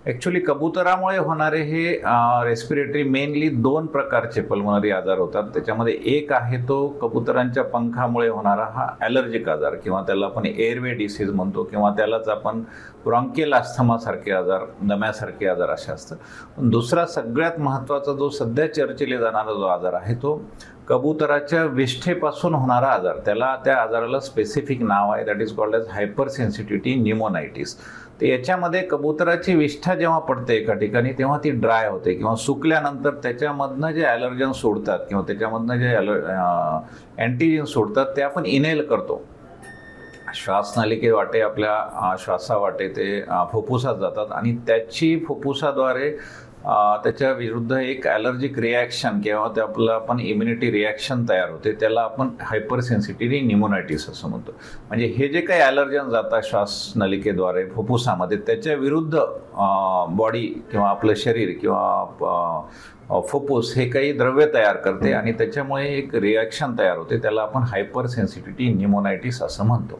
Actually कबुतरामुळे होणारे हे respiratory mainly दोन प्रकारचे पल्मोनरी आजार होतात. त्याच्यामध्ये एक आहे तो कबुतरांच्या पंखामुळे होणारा हा ॲलर्जिक आजार किंवा त्याला आपण एअरवे डिसीज म्हणतो किंवा त्यालाच आपण ब्रॉन्कियल अस्थमासारखे आजार, दम्यासारखे आजार असे असतात. पण दुसरा सगळ्यात महत्त्वाचा जो सध्या चर्चेला जाणारा जो आजार आहे तो कबुतराच्या विष्ठेपासून होणारा आजार. त्या आजाराला स्पेसिफिक नाव आहे, that is called as hypersensitivity pneumonitis. तर याच्यामध्ये कबुतराची विष्ठा जेव्हा पडते एका ठिकाणी तेव्हा ती ड्राय होते किंवा सुकल्यानंतर त्याच्यामधनं जे ॲलर्जन सोडतात किंवा त्याच्यामधनं जे अँटीजन सोडतात ते आपण इनहेल करतो. श्वासनलिके वाटे आपल्या श्वासावाटे ते फुफ्फुसात जातात आणि त्याची फुफ्फुसाद्वारे त्याच्या विरुद्ध एक ॲलर्जिक रिॲक्शन किंवा ते आपलं आपण इम्युनिटी रिॲक्शन तयार होते, त्याला आपण हायपर सेन्सिटिव्हिटी न्यूमोनायटिस असं म्हणतो. म्हणजे हे जे काही ॲलर्जन जातात श्वासनलिकेद्वारे फुफ्फुसामध्ये त्याच्या विरुद्ध बॉडी किंवा आपलं शरीर किंवा फुफ्फुस हे काही द्रव्य तयार करते आणि त्याच्यामुळे एक रिॲक्शन तयार होते, त्याला आपण हायपर सेन्सिटिव्हिटी न्यूमोनायटिस असं म्हणतो.